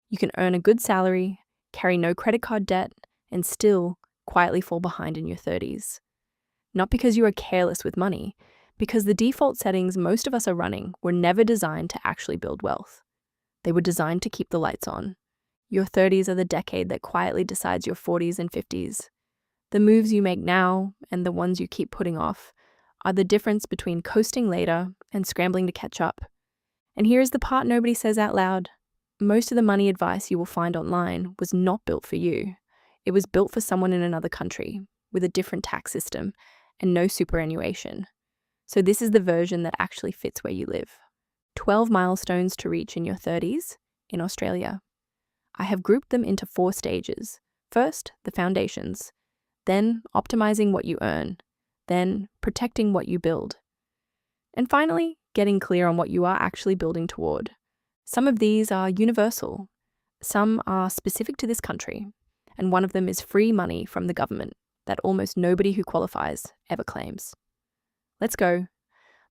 You can earn a good salary, carry no credit card debt, and still quietly fall behind in your 30s. Not because you are careless with money, because the default settings most of us are running were never designed to actually build wealth. They were designed to keep the lights on. Your 30s are the decade that quietly decides your 40s and 50s. The moves you make now and the ones you keep putting off are the difference between coasting later and scrambling to catch up. And here's the part nobody says out loud. Most of the money advice you will find online was not built for you. It was built for someone in another country with a different tax system and no superannuation. So this is the version that actually fits where you live. 12 milestones to reach in your 30s in Australia. I have grouped them into 4 stages. First, the foundations. Then, optimizing what you earn. Then, protecting what you build. And finally, getting clear on what you are actually building toward. Some of these are universal. Some are specific to this country. And one of them is free money from the government that almost nobody who qualifies ever claims. Let's go.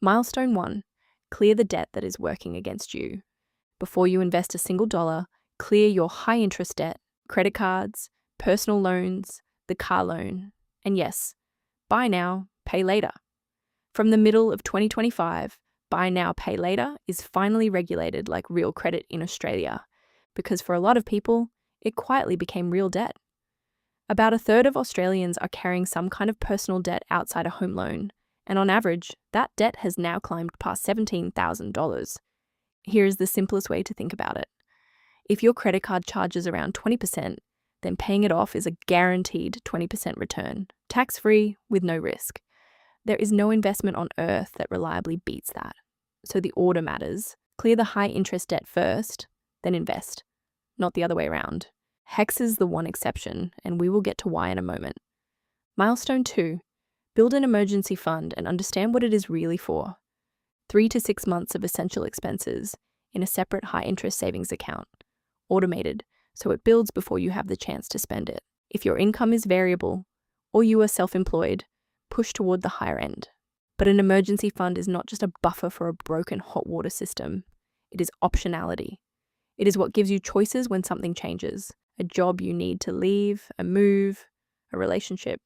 Milestone 1. Clear the debt that is working against you. Before you invest a single dollar, clear your high-interest debt, credit cards, personal loans, the car loan, and yes, buy now, pay later. From the middle of 2025, buy now, pay later is finally regulated like real credit in Australia, because for a lot of people, it quietly became real debt. About a third of Australians are carrying some kind of personal debt outside a home loan, and on average, that debt has now climbed past $17,000. Here's the simplest way to think about it. If your credit card charges around 20%, then paying it off is a guaranteed 20% return, tax-free with no risk. There is no investment on earth that reliably beats that. So the order matters. Clear the high-interest debt first, then invest, not the other way around. HECS is the one exception, and we will get to why in a moment. Milestone 2. Build an emergency fund and understand what it is really for. 3 to 6 months of essential expenses in a separate high-interest savings account. Automated, so it builds before you have the chance to spend it. If your income is variable, or you are self-employed, push toward the higher end. But an emergency fund is not just a buffer for a broken hot water system. It is optionality. It is what gives you choices when something changes. A job you need to leave, a move, a relationship,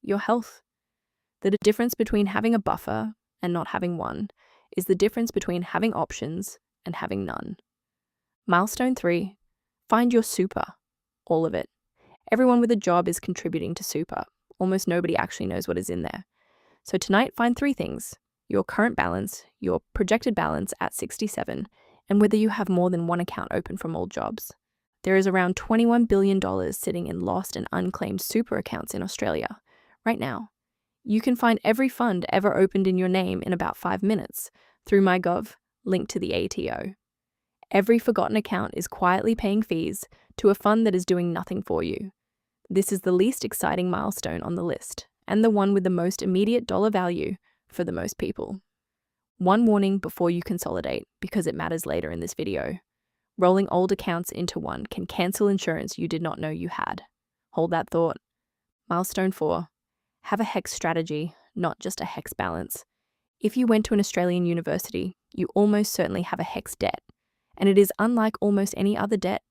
your health. The difference between having a buffer and not having one is the difference between having options and having none. Milestone 3. Find your super. All of it. Everyone with a job is contributing to super. Almost nobody actually knows what is in there. So tonight, find 3 things. Your current balance, your projected balance at 67, and whether you have more than one account open from all jobs. There is around $21 billion sitting in lost and unclaimed super accounts in Australia right now. You can find every fund ever opened in your name in about 5 minutes through MyGov, linked to the ATO. Every forgotten account is quietly paying fees to a fund that is doing nothing for you. This is the least exciting milestone on the list, and the one with the most immediate dollar value for the most people. One warning before you consolidate, because it matters later in this video. Rolling old accounts into one can cancel insurance you did not know you had. Hold that thought. Milestone 4. Have a HECS strategy, not just a HECS balance. If you went to an Australian university, you almost certainly have a HECS debt, and it is unlike almost any other debt.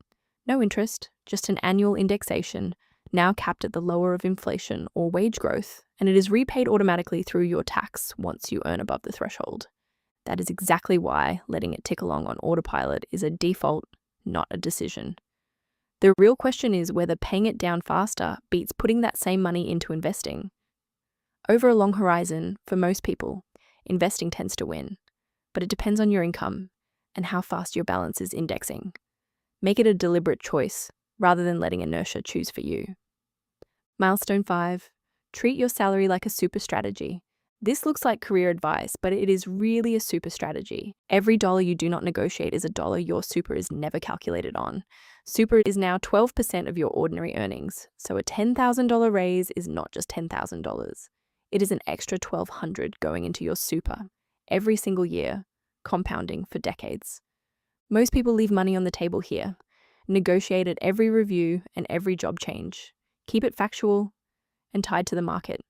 No interest, just an annual indexation, now capped at the lower of inflation or wage growth, and it is repaid automatically through your tax once you earn above the threshold. That is exactly why letting it tick along on autopilot is a default, not a decision. The real question is whether paying it down faster beats putting that same money into investing. Over a long horizon, for most people, investing tends to win, but it depends on your income and how fast your balance is indexing. Make it a deliberate choice rather than letting inertia choose for you. Milestone 5. Treat your salary like a super strategy. This looks like career advice, but it is really a super strategy. Every dollar you do not negotiate is a dollar your super is never calculated on. Super is now 12% of your ordinary earnings, so a $10,000 raise is not just $10,000. It is an extra $1,200 going into your super every single year, compounding for decades. Most people leave money on the table here. Negotiate at every review and every job change. Keep it factual and tied to the market.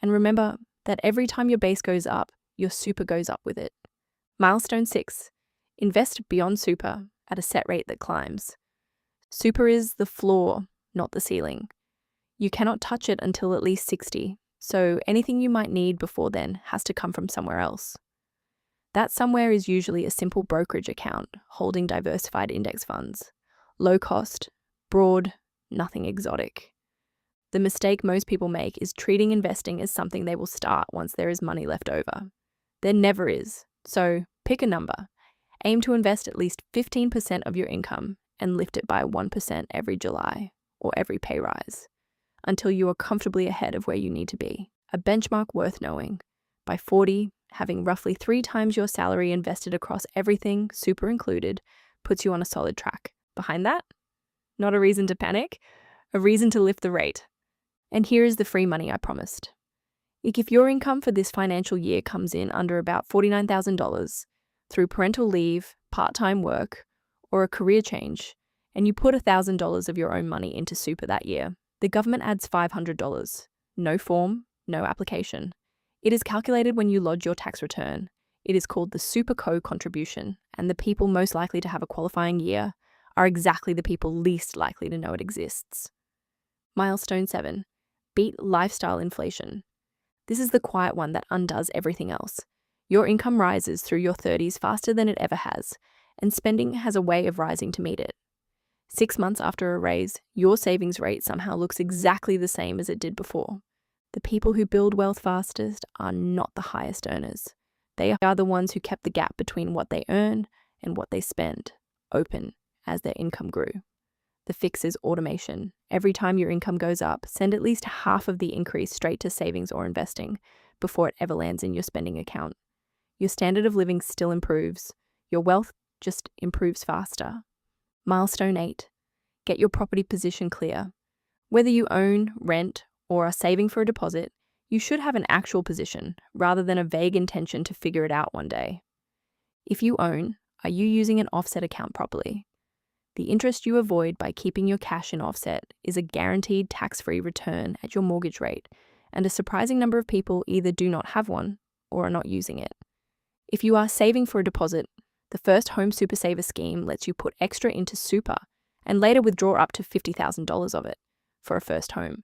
And remember that every time your base goes up, your super goes up with it. Milestone 6. Invest beyond super at a set rate that climbs. Super is the floor, not the ceiling. You cannot touch it until at least 60, so anything you might need before then has to come from somewhere else. That somewhere is usually a simple brokerage account holding diversified index funds. Low cost, broad, nothing exotic. The mistake most people make is treating investing as something they will start once there is money left over. There never is, so pick a number. Aim to invest at least 15% of your income and lift it by 1% every July or every pay rise until you are comfortably ahead of where you need to be. A benchmark worth knowing. By 40, having roughly 3 times your salary invested across everything, super included, puts you on a solid track. Behind that? Not a reason to panic, a reason to lift the rate. And here is the free money I promised. If your income for this financial year comes in under about $49,000 through parental leave, part-time work, or a career change, and you put $1,000 of your own money into super that year, the government adds $500. No form, no application. It is calculated when you lodge your tax return. It is called the Super Co-contribution, and the people most likely to have a qualifying year are exactly the people least likely to know it exists. Milestone 7. Beat lifestyle inflation. This is the quiet one that undoes everything else. Your income rises through your 30s faster than it ever has, and spending has a way of rising to meet it. 6 months after a raise, your savings rate somehow looks exactly the same as it did before. The people who build wealth fastest are not the highest earners. They are the ones who kept the gap between what they earn and what they spend open as their income grew. The fix is automation. Every time your income goes up, send at least half of the increase straight to savings or investing before it ever lands in your spending account. Your standard of living still improves. Your wealth just improves faster. Milestone 8. Get your property position clear. Whether you own, rent, or are saving for a deposit, you should have an actual position rather than a vague intention to figure it out one day. If you own, are you using an offset account properly? The interest you avoid by keeping your cash in offset is a guaranteed tax-free return at your mortgage rate, and a surprising number of people either do not have one or are not using it. If you are saving for a deposit, the First Home Super Saver scheme lets you put extra into super and later withdraw up to $50,000 of it for a first home.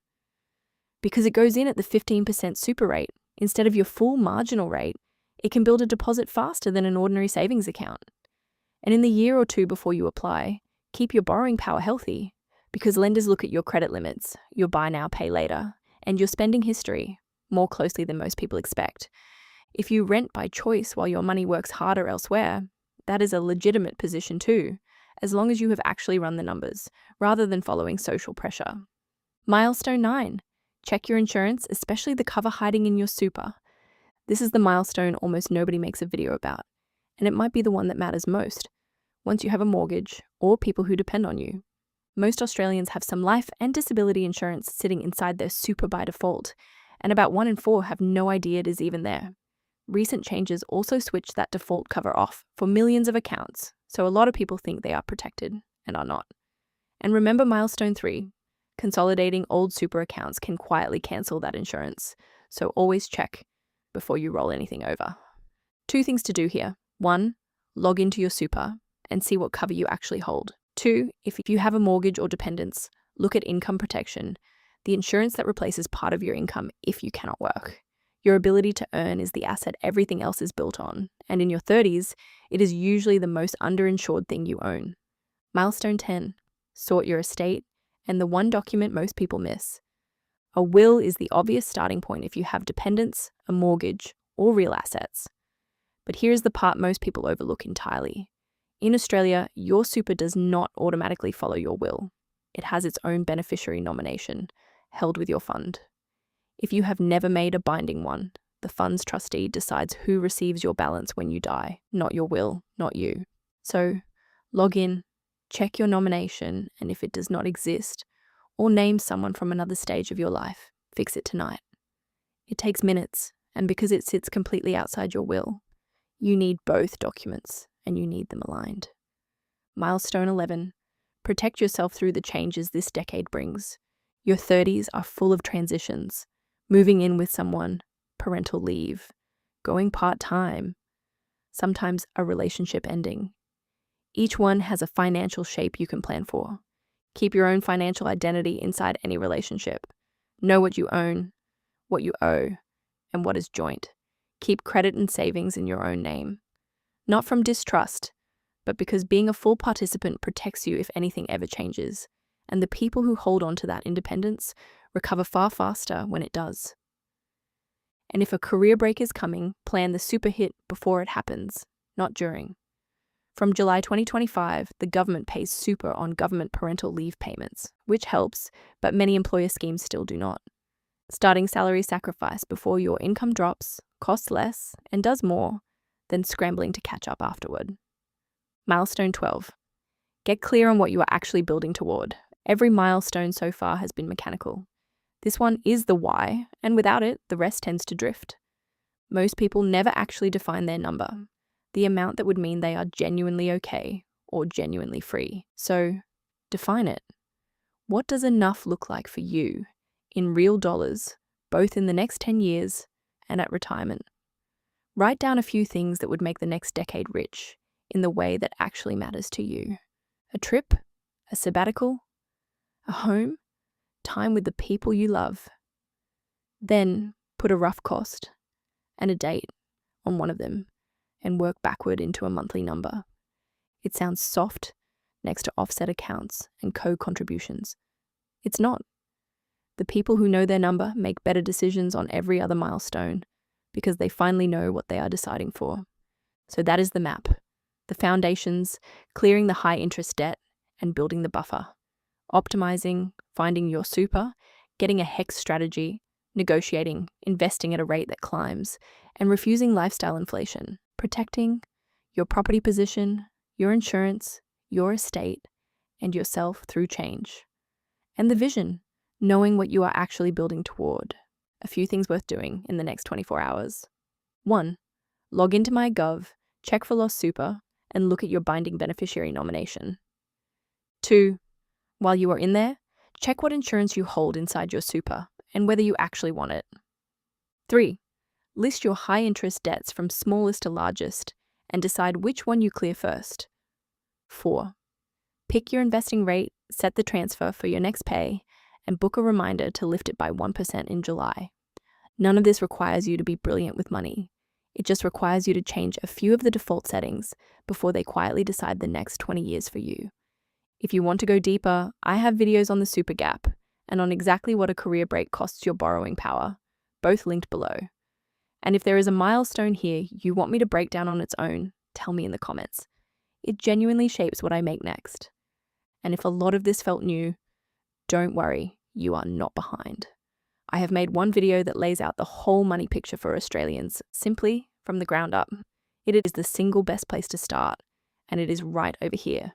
Because it goes in at the 15% super rate instead of your full marginal rate, it can build a deposit faster than an ordinary savings account. And in the year or two before you apply, keep your borrowing power healthy because lenders look at your credit limits, your buy now, pay later, and your spending history more closely than most people expect. If you rent by choice while your money works harder elsewhere, that is a legitimate position too, as long as you have actually run the numbers, rather than following social pressure. Milestone 9. Check your insurance, especially the cover hiding in your super. This is the milestone almost nobody makes a video about, and it might be the one that matters most once you have a mortgage or people who depend on you. Most Australians have some life and disability insurance sitting inside their super by default, and about 1 in 4 have no idea it is even there. Recent changes also switched that default cover off for millions of accounts, so a lot of people think they are protected and are not. And remember Milestone 3. Consolidating old super accounts can quietly cancel that insurance, so always check before you roll anything over. 2 things to do here. 1. Log into your super and see what cover you actually hold. 2. If you have a mortgage or dependents, look at income protection, the insurance that replaces part of your income if you cannot work. Your ability to earn is the asset everything else is built on, and in your 30s, it is usually the most underinsured thing you own. Milestone 10. Sort your estate, and the one document most people miss. A will is the obvious starting point if you have dependents, a mortgage, or real assets. But here's the part most people overlook entirely. In Australia, your super does not automatically follow your will. It has its own beneficiary nomination, held with your fund. If you have never made a binding one, the fund's trustee decides who receives your balance when you die, not your will, not you. So, log in, check your nomination, and if it does not exist, or name someone from another stage of your life, fix it tonight. It takes minutes, and because it sits completely outside your will, you need both documents, and you need them aligned. Milestone 11. Protect yourself through the changes this decade brings. Your 30s are full of transitions. Moving in with someone, parental leave, going part-time, sometimes a relationship ending. Each one has a financial shape you can plan for. Keep your own financial identity inside any relationship. Know what you own, what you owe, and what is joint. Keep credit and savings in your own name. Not from distrust, but because being a full participant protects you if anything ever changes, and the people who hold on to that independence recover far faster when it does. And if a career break is coming, plan the super hit before it happens, not during. From July 2025, the government pays super on government parental leave payments, which helps, but many employer schemes still do not. Starting salary sacrifice before your income drops costs less and does more than scrambling to catch up afterward. Milestone 12. Get clear on what you are actually building toward. Every milestone so far has been mechanical. This one is the why, and without it, the rest tends to drift. Most people never actually define their number, the amount that would mean they are genuinely okay or genuinely free. So, define it. What does enough look like for you in real dollars, both in the next 10 years and at retirement? Write down a few things that would make the next decade rich in the way that actually matters to you. A trip, a sabbatical, a home, time with the people you love. Then put a rough cost and a date on one of them and work backward into a monthly number. It sounds soft next to offset accounts and co-contributions. It's not. The people who know their number make better decisions on every other milestone because they finally know what they are deciding for. So that is the map. The foundations, clearing the high interest debt and building the buffer. Optimizing, finding your super, getting a HECS strategy, negotiating, investing at a rate that climbs, and refusing lifestyle inflation. Protecting your property position, your insurance, your estate, and yourself through change. And the vision, knowing what you are actually building toward. A few things worth doing in the next 24 hours. 1. Log into MyGov, check for lost super, and look at your binding beneficiary nomination. 2. While you are in there, check what insurance you hold inside your super and whether you actually want it. 3. List your high-interest debts from smallest to largest and decide which one you clear first. 4. Pick your investing rate, set the transfer for your next pay, and book a reminder to lift it by 1% in July. None of this requires you to be brilliant with money. It just requires you to change a few of the default settings before they quietly decide the next 20 years for you. If you want to go deeper, I have videos on the super gap and on exactly what a career break costs your borrowing power, both linked below. And if there is a milestone here you want me to break down on its own, tell me in the comments. It genuinely shapes what I make next. And if a lot of this felt new, don't worry, you are not behind. I have made one video that lays out the whole money picture for Australians, simply from the ground up. It is the single best place to start, and it is right over here.